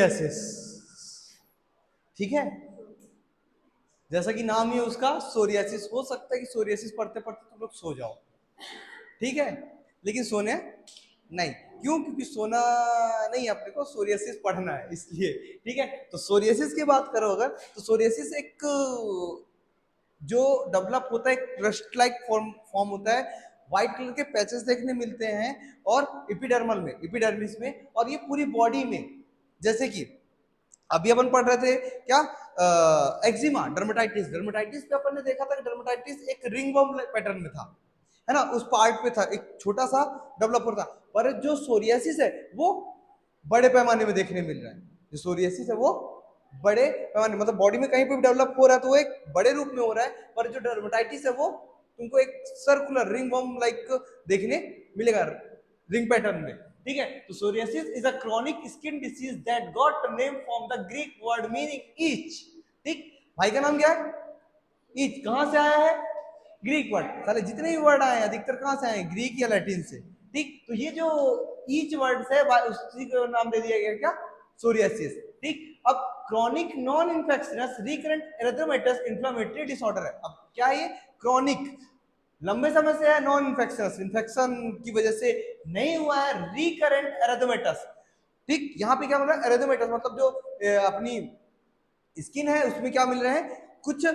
Psoriasis, ठीक है, जैसा कि नाम ही है उसका सोरियासिस। हो सकता है कि सोरियासिस पढ़ते पढ़ते तुम लोग सो जाओ, ठीक है, लेकिन सोने नहीं। क्यों? क्योंकि सोना नहीं, अपने को सोरियासिस पढ़ना है इसलिए, ठीक है। तो सोरियासिस की बात करो अगर, तो सोरियासिस एक जो डेवलप होता है, क्रस्ट लाइक फॉर्म होता है, व्हाइट कलर के पैचेस देखने मिलते हैं और एपिडर्मल में, एपिडर्मिस में, और ये पूरी बॉडी में। जैसे कि अभी अपन पढ़ रहे थे क्या, एक्जिमा, डर्मेटाइटिस। डर्मेटाइटिस पे अपन ने देखा था कि डर्मेटाइटिस एक रिंगवर्म पैटर्न में था, है ना, उस पार्ट पे था, एक छोटा सा डेवलप होता। पर जो सोरियासिस है वो बड़े पैमाने में देखने मिल रहा है। जो सोरियासिस है वो बड़े पैमाने, मतलब बॉडी में कहीं पे भी डेवलप हो रहा है तो वो एक बड़े रूप में हो रहा है। पर जो डर्मेटाइटिस है वो तुमको एक सर्कुलर रिंग वर्म लाइक देखने मिलेगा, रिंग पैटर्न में, ठीक है। तो psoriasis is a chronic skin disease that got name from the Greek word meaning each. ठीक, भाई का नाम क्या है? ईच। कहां से आया है? Greek word. साले जितने भी वर्ड आए हैं अधिकतर कहां से आए हैं? ग्रीक या लैटिन से। ठीक, तो ये जो ईच वर्ड है उसी को नाम दे दिया गया क्या? सोरियासिस। ठीक, अब chronic non infections recurrent erythematous inflammatory disorder है। अब क्या है ये? क्रॉनिक, लंबे समय से है, नॉन इन्फेक्शनस, इन्फेक्शन की वजह से नहीं हुआ है, रिकरेंट एरिथेमेटस। ठीक, यहां पे क्या बोल रहा है? एरिथेमेटस मतलब जो अपनी स्किन है उसमें क्या मिल रहे हैं? कुछ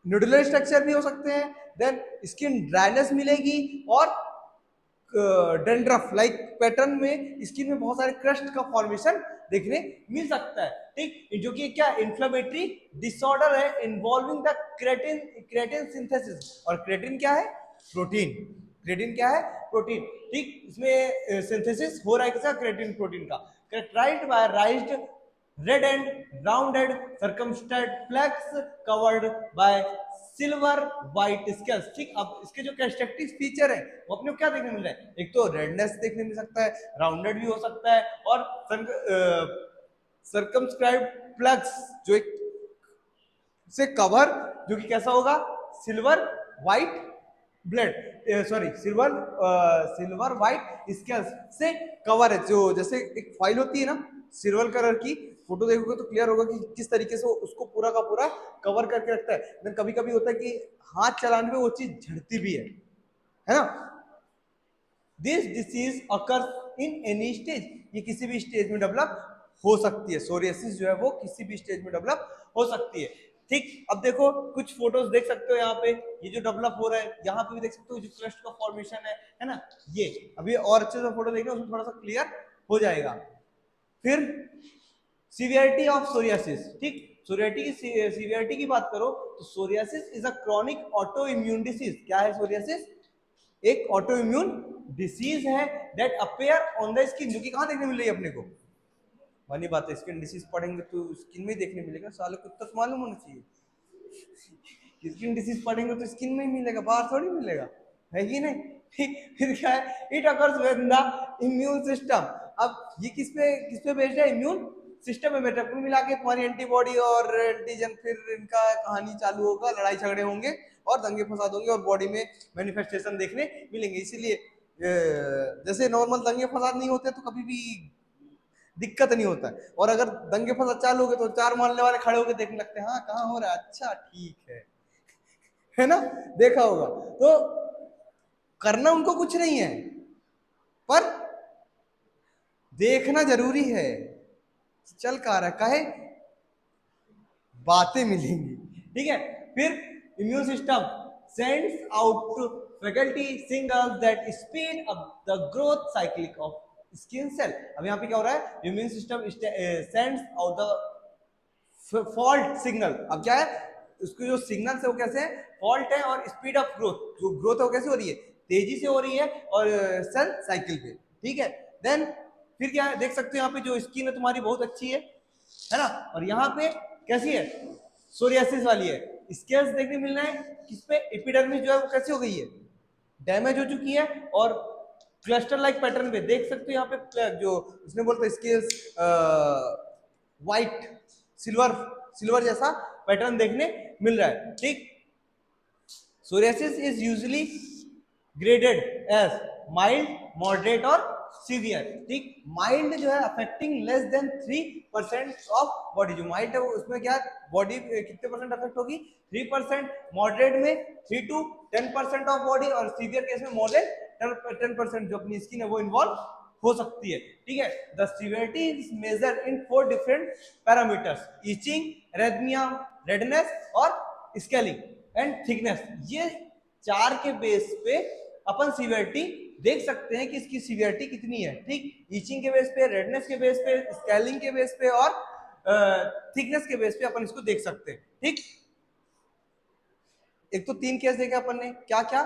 नोडुलर स्ट्रक्चर भी हो सकते हैं, देन स्किन ड्राइनेस मिलेगी, और डेंड्रफ लाइक पैटर्न में स्किन में बहुत सारे क्रस्ट का फॉर्मेशन देखने मिल सकता है। ठीक, जो कि क्या इन्फ्लेमेटरी डिसऑर्डर है involving the creatine, creatine synthesis. और क्रेटिन क्या है? प्रोटीन। क्रेटिन क्या है? प्रोटीन। ठीक, इसमें सिंथेसिस हो रहा है किसका? क्रेटिन प्रोटीन का। Characterized by raised red and rounded circumscribed flags covered by silver white scales. ठीक, अब इसके जो कैरेक्टरिस्टिक फीचर है वो अपने को क्या देखने मिल रहा है? एक तो रेडनेस देखने मिल सकता है, राउंडेड भी हो सकता है, और सर्कमस्क्राइब्ड प्लग्स जो एक से कवर, जो कि कैसा होगा? Silver white blood, sorry silver white scales से कवर है। जो जैसे एक फाइल होती है ना सिल्वर कलर की, फोटो देखोगे तो क्लियर होगा कि किस तरीके से उसको पूरा का पूरा कवर करके रखता है। लेकिन कभी कभी होता है कि हाथ चलाने में वो चीज झड़ती भी है ना। This disease occurs in any stage, ये किसी भी स्टेज में डेवलप हो सकती है। सोरियासिस जो है वो किसी भी स्टेज में डेवलप हो सकती है। ठीक, अब देखो कुछ फोटोज देख सकते हो यहाँ पे, ये जो डेवलप हो रहा है, यहाँ पे भी देख सकते हो जो क्रस्ट का फॉर्मेशन है ना। ये अभी और अच्छे से फोटो देखना, उसमें थोड़ा सा क्लियर हो जाएगा। फिर सीवियरिटी ऑफ सोरियासिस। ठीक, सोरियासिटी की सीवियरिटी की बात करो तो psoriasis is a chronic auto immune disease. क्या है सोरियासिस? एक ऑटो इम्यून डिसीज है that appear on the skin, जो कि कहां देखने मिल रही है अपने को? वाली बात है, स्किन डिसीज पढ़ेंगे तो स्किन में देखने मिलेगा, साले को तक मालूम होना चाहिए। स्किन डिसीज पढ़ेंगे तो स्किन में ही मिलेगा, बाहर थोड़ी मिलेगा, है कि नहीं? फिर क्या है? It occurs when the immune system. अब ये किस पे बेस्ड है? इम्यून सिस्टम में बेटा, कुल मिला के तुम्हारी एंटीबॉडी और एंटीजन, फिर इनका कहानी चालू होगा, लड़ाई झगड़े होंगे और दंगे फसाद होंगे और बॉडी में मैनिफेस्टेशन देखने मिलेंगे। इसीलिए जैसे नॉर्मल दंगे फसाद नहीं होते तो कभी भी दिक्कत नहीं होता है, और अगर दंगे फसाद चालू हो गए तो चार मोहल्ले वाले खड़े होकर देखने लगते हैं, हाँ कहाँ हो रहा है, अच्छा ठीक है ना, देखा होगा। तो करना उनको कुछ नहीं है, पर देखना जरूरी है। चल कहा रखा है, बातें मिलेंगी, ठीक है। फिर immune system sends out faulty signals that speed up the growth cyclic of skin cell. अब यहाँ पे क्या हो रहा है? Immune system sends out the fault signal. अब क्या है? उसके जो सिग्नल है वो कैसे है? फॉल्ट है, और स्पीड ऑफ ग्रोथ, जो ग्रोथ है वो कैसे हो रही है? तेजी से हो रही है, और सेल साइकिल पे, ठीक है। देन फिर क्या है? देख सकते हो यहाँ पे जो स्किन है तुम्हारी बहुत अच्छी है ना, और यहाँ पे कैसी है? सोरियासिस वाली है। स्केल्स देखने मिल रहे हैं किस पे? एपिडर्मिस जो है वो कैसी हो गई है? डैमेज हो चुकी है, और क्लस्टर लाइक पैटर्न पे देख सकते हो यहाँ पे जो इसने बोलते स्केल्स व्हाइट सिल्वर, सिल्वर जैसा पैटर्न देखने मिल रहा है। ठीक, psoriasis is usually graded as mild, moderate और सीवियर, ठीक। माइल्ड जो है affecting less than 3% of body, जो माइल्ड है उसमें क्या बॉडी कितने परसेंट अफेक्ट होगी, 3%, मॉडरेट में 3 to 10% ऑफ बॉडी, और सीवियर केस में मोर देन 10% जो अपनी स्किन है वो इन्वॉल्व हो सकती है, ठीक है। The severity is measure in 4 different parameters, itching, erythema, redness और स्केलिंग एंड थिकनेस। ये 4 के बेस पे अपन सीवियरिटी देख सकते हैं कि इसकी सीवियरिटी कितनी है, ठीक। ईचिंग के बेस पे, रेडनेस के बेस पे, स्केलिंग के बेस पे और थिकनेस के बेस पे अपन इसको देख सकते हैं, ठीक। एक तो 3 केस देखे अपन ने, क्या क्या,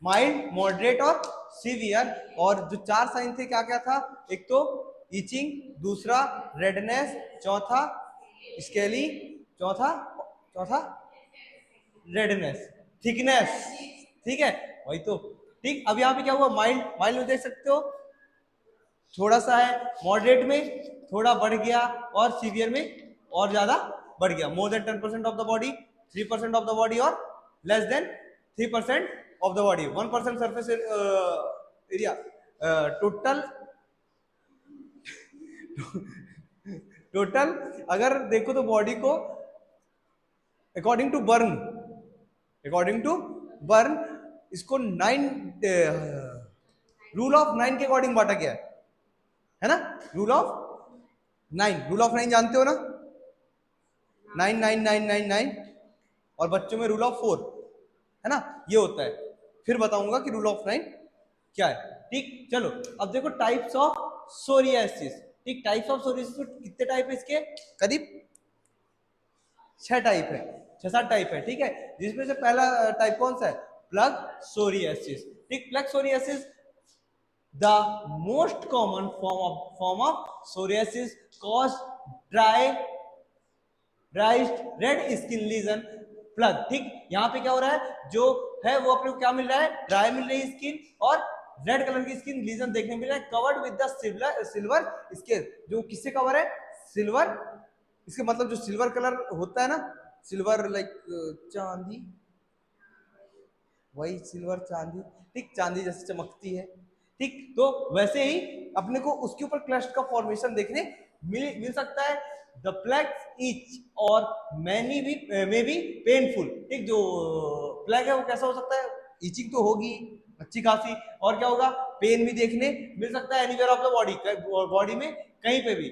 माइल्ड, मॉडरेट और सीवियर, और जो 4 साइन थे क्या क्या था, एक तो ईचिंग, दूसरा रेडनेस, चौथा स्केली, चौथा चौथा रेडनेस, थिकनेस, ठीक है, वही तो, ठीक। अब यहाँ पे क्या हुआ, माइल्ड, माइल्ड में देख सकते हो थोड़ा सा है, मॉडरेट में थोड़ा बढ़ गया, और सीवियर में और ज्यादा बढ़ गया, more than 10% of the body, 3% of the body, और less than 3% of the body, 1% surface area, total total अगर देखो तो बॉडी को according to burn, according to burn इसको 9 रूल ऑफ 9 के अकॉर्डिंग बांटा गया है ना, रूल ऑफ 9, रूल ऑफ 9 जानते हो ना, 9 9 9 9 9, और बच्चों में रूल ऑफ 4 है ना, ये होता है। फिर बताऊंगा कि रूल ऑफ 9 क्या है, ठीक। चलो अब देखो टाइप्स ऑफ सोरियासिस, ठीक। टाइप्स ऑफ सोरियासिस कितने टाइप है इसके, करीब 6 टाइप है, 6-7 टाइप है, ठीक है। जिसमें से पहला टाइप कौन सा है, प्लग सोरियासिस, ठीक। Plaque psoriasis the most common form of psoriasis cause dry red skin lesion plaque, ठीक। यहाँ पे क्या हो रहा है, जो है वो अपने को क्या मिल रहा है, ड्राई मिल रही है स्किन, और रेड कलर की स्किन लीजन देखने मिल रहा है, covered with the silver scale, जो किससे कवर है, सिल्वर, इसके मतलब जो सिल्वर कलर होता है ना, सिल्वर लाइक चांदी, वही सिल्वर चांदी, ठीक, चांदी जैसे चमकती है, ठीक। तो वैसे ही अपने को उसके ऊपर क्लस्ट का फॉर्मेशन देखने मिल सकता है। द प्लैग्स ईच और मैनी भी मे बी पेनफुल, ठीक। जो प्लैग है वो कैसा हो सकता है, ईचिंग तो होगी अच्छी खासी, और क्या होगा, पेन भी देखने मिल सकता है anywhere of the body, body में कहीं पे भी।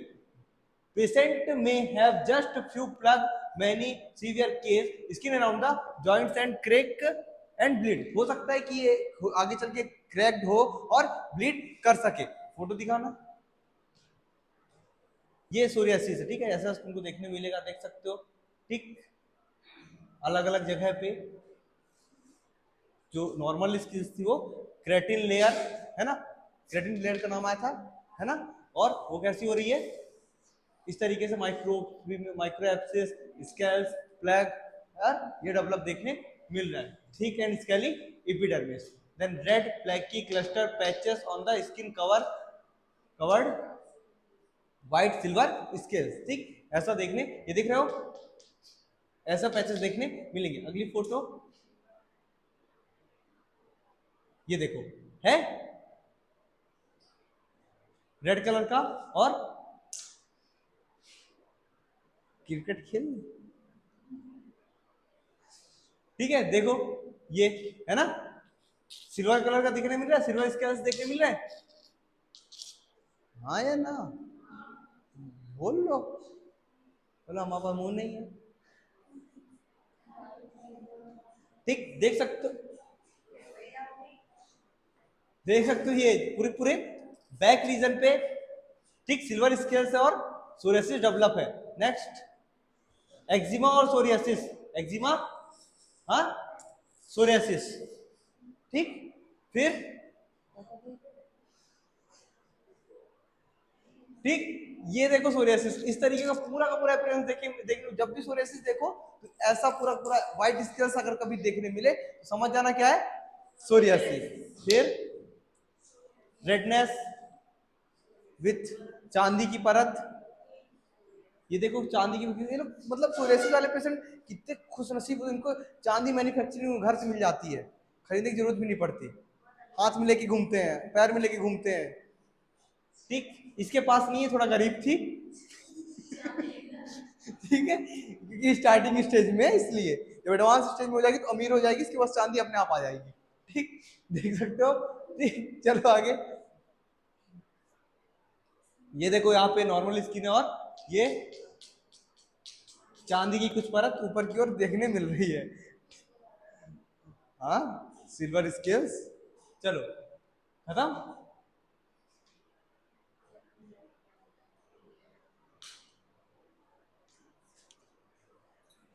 Patient may have just few plug, many severe case skin around the joints and crack and bleed, हो सकता है कि ये आगे चल के क्रैक्ड हो और ब्लीड कर सके। फोटो दिखाना, ये सोरियासिस है, ठीक है, ऐसा तुमको देखने मिलेगा, देख सकते हो, ठीक। अलग अलग जगह पे जो नॉर्मल स्किन थी वो क्रेटिन लेयर है ना, क्रेटिन लेयर का नाम आया था, है ना, और वो कैसी हो रही है, इस तरीके से माइक्रो एप्सिस, स्केल्स, प्लैग, ये डेवलप देखने मिल रहा है, thick and scaly epidermis, then red flaky cluster patches on the skin covered white silver scales, ठीक। ऐसा देखने, ये देख रहे हो, ऐसा पैचेस देखने मिलेंगे। अगली फोटो ये देखो, है रेड कलर का, और क्रिकेट खेल, ठीक है, देखो ये है ना, सिल्वर कलर का दिखने मिल रहा है, सिल्वर स्केल्स देखने मिल रहा है, हाँ या ना, बोल लो, बोलो हमारे पास मुंह नहीं है, ठीक। देख सकते हो ये पूरे पूरे बैक रीजन पे, ठीक, सिल्वर स्केल्स और सोरियासिस डेवलप है। नेक्स्ट एक्जिमा और सोरियासिस, एक्जिमा, हाँ, सोरियासिस, ठीक। फिर ठीक, ये देखो सोरियासिस, इस तरीके का पूरा अपीयरेंस देखो, जब भी सोरियासिस देखो तो ऐसा पूरा पूरा व्हाइट स्केल्स अगर कभी देखने मिले तो समझ जाना क्या है, सोरियासिस। फिर रेडनेस विथ चांदी की परत, ये देखो चांदी की, ये लोग मतलब सोरियासिस वाले पेशेंट कितने खुशनसीब, इनको चांदी मैन्युफैक्चरिंग घर से मिल जाती है, खरीदने की जरूरत भी नहीं पड़ती, हाथ में लेके घूमते हैं, पैर में लेके घूमते हैं। ठीक, इसके पास नहीं है, थोड़ा गरीब थी। ठीक है, क्योंकि स्टार्टिंग स्टेज में, इसलिए जब एडवांस स्टेज में हो जाएगी तो अमीर हो जाएगी, इसके पास चांदी अपने आप आ जाएगी। ठीक, देख सकते हो। ठीक, चलो आगे। ये देखो यहाँ पे नॉर्मल स्किन है और ये चांदी की कुछ परत ऊपर की ओर देखने मिल रही है। हाँ, सिल्वर स्केल्स। चलो खत्म।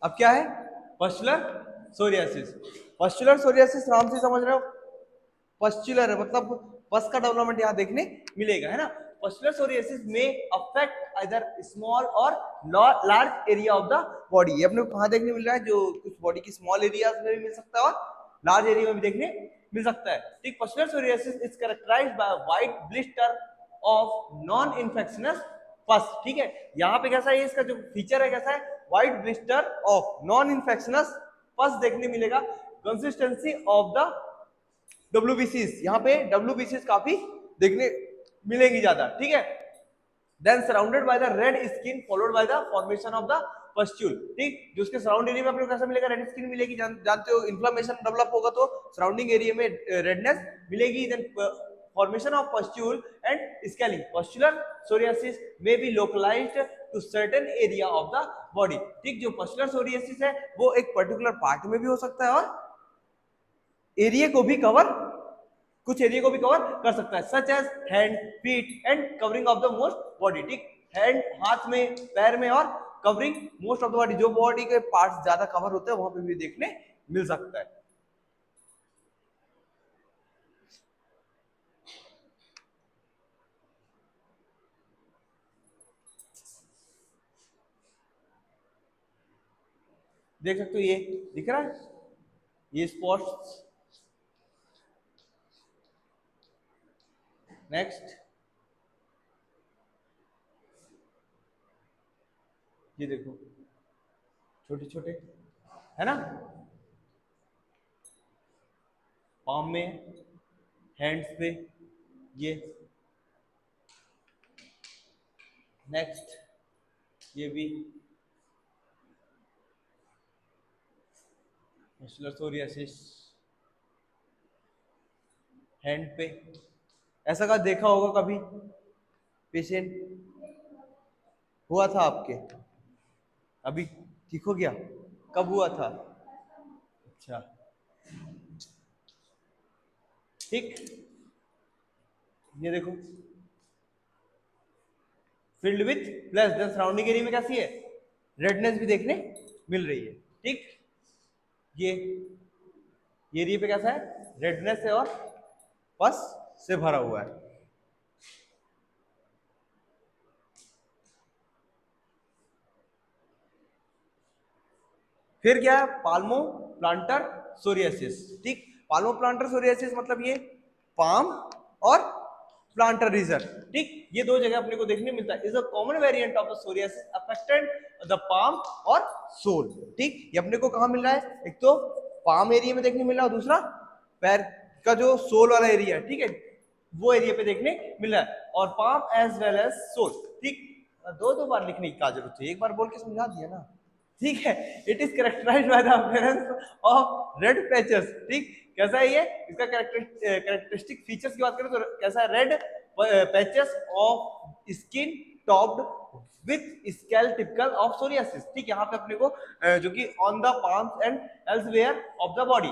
अब क्या है? Pustular psoriasis. पस्चुलर सोरियासिस नाम से समझ रहे हो, पस्चुलर है मतलब पस का डेवलपमेंट यहाँ देखने मिलेगा, है ना। पस्चुलर सोरियासिस में अफेक्ट आइदर स्मॉल और large area of the body. ये अपने को कहाँ देखने मिल रहा है? जो कुछ बॉडी की स्मॉल एरियाज में भी मिल सकता है और लार्ज एरिया में भी देखने मिल सकता है। ठीक, pustular psoriasis is characterized by white blister of non infectious pus. ठीक है, यहाँ पे कैसा है, इसका जो फीचर है कैसा है, white blister of non infectious पस देखने मिलेगा। कंसिस्टेंसी ऑफ द डब्ल्यूबीसीज, यहाँ पे डब्ल्यूबीसीज काफी देखने मिलेंगी ज्यादा। ठीक है, then surrounded by the red skin followed by the formation of the pustule. ठीक, जो उसके सराउंड एरिया में अपने को कैसा मिलेगा? रेड स्किन मिलेगी। जानते हो इन्फ्लेमेशन डेवलप होगा तो सराउंडिंग एरिया में रेडनेस मिलेगी। Then formation of pustule and scaling. Pustular psoriasis may be localized to certain area of the body. ठीक, जो pustular psoriasis है वो एक पर्टिकुलर पार्ट में भी हो सकता है और एरिया को भी कवर, कुछ एरिया को भी कवर कर सकता है, such as hand, feet and covering of the most body. ठीक, हैंड हाथ में, पैर में और covering most of the body, जो बॉडी के पार्ट्स ज्यादा कवर होते हैं वहां पे भी देखने मिल सकता है। देख सकते हो, ये दिख रहा है, ये स्पॉट्स। नेक्स्ट, ये देखो छोटे छोटे, है ना, पाम में, हैंड्स पे ये। नेक्स्ट, ये भी मस्कुलर सोरियासिस हैंड पे। ऐसा का देखा होगा कभी पेशेंट हुआ था आपके? अभी ठीक हो गया? कब हुआ था? अच्छा, ठीक, ये देखो filled with pus, then surrounding area में कैसी है? रेडनेस भी देखने मिल रही है। ठीक, ये एरिया पे कैसा है? रेडनेस है और पस से भरा हुआ है। फिर क्या है? Palmo planter psoriasis. ठीक, पाल्मो प्लांटर सोरियासिस मतलब ये पाम और प्लांटर रीजन। ठीक, ये दो जगह अपने को देखने मिलता है। Is a common variant of the psoriasis affected the palm और सोल। ठीक, ये अपने को कहां मिल रहा है? एक तो पाम एरिया में देखने मिल रहा है और दूसरा पैर का जो सोल वाला एरिया है, ठीक है, वो एरिया पे देखने मिल रहा है। और palm as well as sole. ठीक, दो दो बार लिखने की क्या जरूरत है, एक बार बोल के समझा दिया ना। ठीक है, it is characterized by the appearance of red patches. ठीक, कैसा है ये? इसका कैरेक्टरिस्टिक फीचर्स की बात करें तो कैसा है? Red patches of skin topped with scale typical of psoriasis. ठीक, यहाँ पे अपने को जो कि on the palms and elsewhere of the body.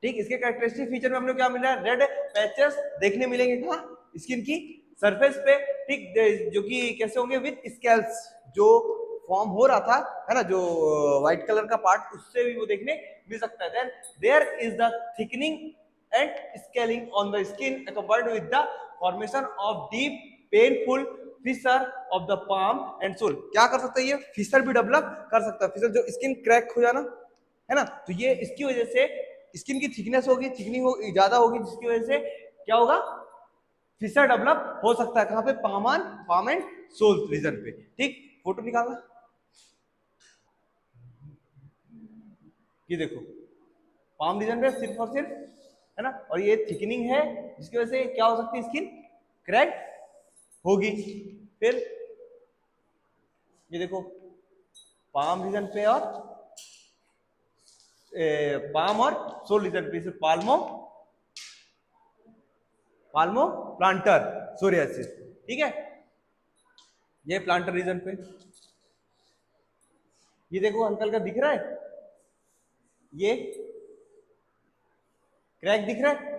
ठीक, इसके कैरेक्टरिस्टिक फीचर में हमने क्या मिला है? रेड पैचेस देखने मिलेंगे कहाँ? स्किन की सरफेस पे। ठीक, जो कि कैसे होंगे? विथ स्केल्स, जो फॉर्म हो रहा था, है ना, जो व्हाइट कलर का पार्ट, उससे भी वो देखने मिल सकता है। Then there is the thickening and scaling on the skin accompanied with the formation of deep painful fissure of the palm and sole. क्या कर सकता है ये? फिशर भी डेवलप कर सकता है। फिशर जो स्किन क्रैक हो जाना, है ना, तो ये इसकी वजह से स्किन की थिकनेस होगी, थिकनिंग होगी, ज्यादा होगी, जिसकी वजह से क्या होगा? फिशर डेवलप हो सकता है। कहां पे? पाम एंड सोल रीजन पे। ठीक, फोटो निकालना, ये देखो पाम रीजन पे सिर्फ और सिर्फ, है ना, और ये थिकनिंग है जिसकी वजह से क्या हो सकती है, स्किन क्रैक होगी। फिर ये देखो पाम रीजन पे और पाम और सोल रीजन पे, पाल्मो प्लांटर सोरियासिस, ठीक है, ये प्लांटर रीजन पे। ये देखो अंकल का दिख रहा है, ये क्रैक दिख रहा है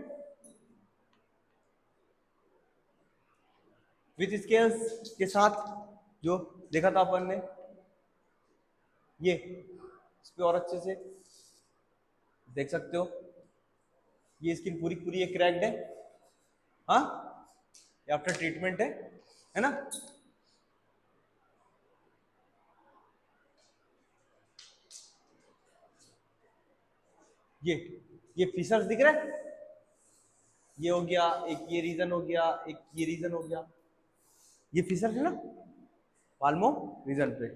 विथ स्केल्स के साथ, जो देखा था अपन ने, ये इस पे और अच्छे से देख सकते हो, ये स्किन पूरी पूरी ये क्रैक्ड है, हाँ, ये आफ्टर ट्रीटमेंट है ना। ये ये फिशर्स दिख रहा है, ये हो गया एक, ये रीजन हो गया एक, ये रीजन हो गया, ये फिशर्स है ना पाल्मो रीजन पे,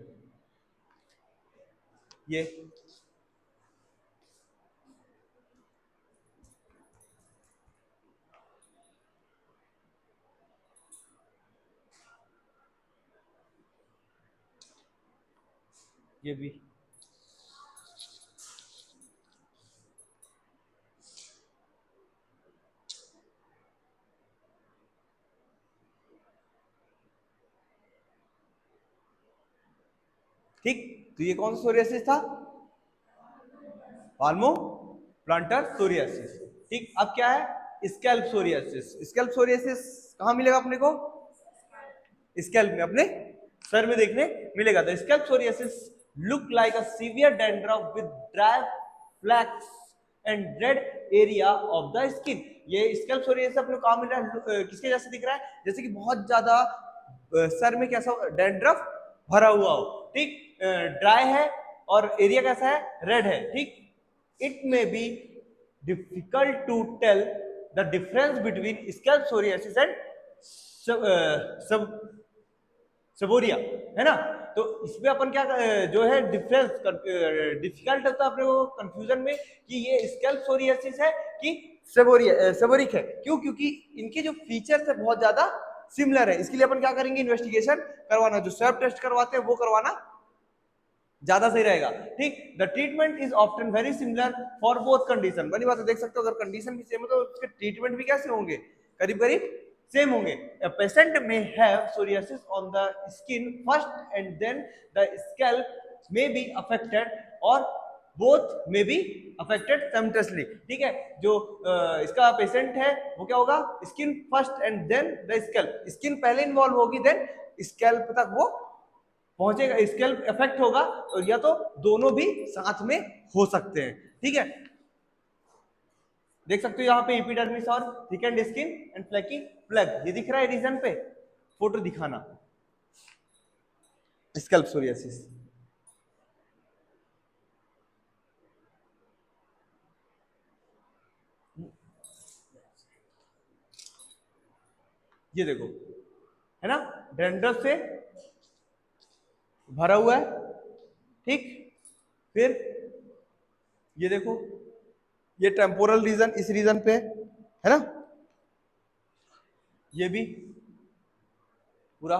ये भी ठीक। तो ये कौन सा सोरियासिस था, पाल्मो प्लांटर सोरियासिस, ठीक। अब क्या है, स्कैल्प सोरियासिस। स्कैल्प सोरियासिस कहां मिलेगा अपने को, स्कैल्प में, अपने सर में देखने मिलेगा। तो scalp psoriasis look like a severe dandruff with dry flakes and red area of the skin. ये स्कैल्प सोरियासिस अपने को कहां मिल रहा है, किसके जैसे दिख रहा है, जैसे कि बहुत ज्यादा सर में कैसा डैंड्रफ भरा हुआ हो, ठीक, ड्राई है और एरिया कैसा है, रेड है, ठीक। It may be difficult to tell the difference between scalp psoriasis and seb seborrhoea, है ना। तो इसमें अपन क्या जो है डिफरेंस डिफिकल्ट होता है अपने को कंफ्यूजन में कि ये स्कैल्प सोरियासिस है कि सेबोरिक है, क्यों, क्योंकि इनके जो फीचर्स है बहुत ज्यादा सिमिलर है। इसके लिए अपन क्या करेंगे, इन्वेस्टिगेशन करवाना, जो स्वैब टेस्ट करवाते हैं वो करवाना ज्यादा सही रहेगा, ठीक। The treatment is often very similar for both condition. बनी बात है, देख सकते हो अगर कंडीशन भी सेम है तो उसके ट्रीटमेंट भी कैसे होंगे, करीब करीब सेम होंगे। A patient may have psoriasis on the skin first and then the scalp may be affected or both may be affected simultaneously, ठीक है। जो इसका पेशेंट है वो क्या होगा, skin first and then the scalp, skin पहले इन्वॉल्व होगी देन स्कैल्प तक वो पहुंचेगा, स्कैल्प इफेक्ट होगा, और या तो दोनों भी साथ में हो सकते हैं, ठीक है। देख सकते हो यहाँ पे एपिडर्मिस और thickened skin and flaky plug, ये दिख रहा है रीजन पे, फोटो दिखाना, स्कैल्प सोरियासिस। ये देखो, है ना, डैंड्रफ से भरा हुआ है, ठीक। फिर ये देखो, ये टेम्पोरल रीजन इस रीजन पे है ना, ये भी पूरा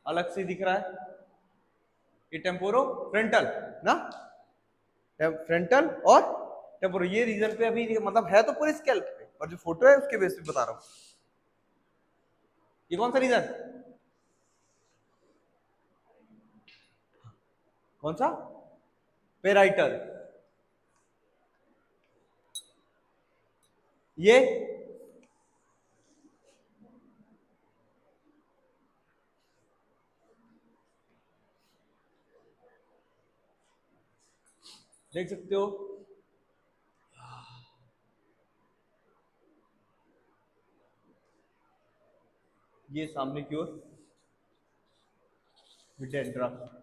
अलग से दिख रहा है, ये टेम्पोरो फ्रंटल ना, फ्रंटल और टेम्पोरो, ये रीजन पे अभी मतलब है तो पूरे स्कैल्प पे, और जो फोटो है उसके बेस पे बता रहा हूं। ये कौन सा रीजन, कौन सा, पेराइटल, ये देख सकते हो, ये सामने की ओर डैंड्रफ,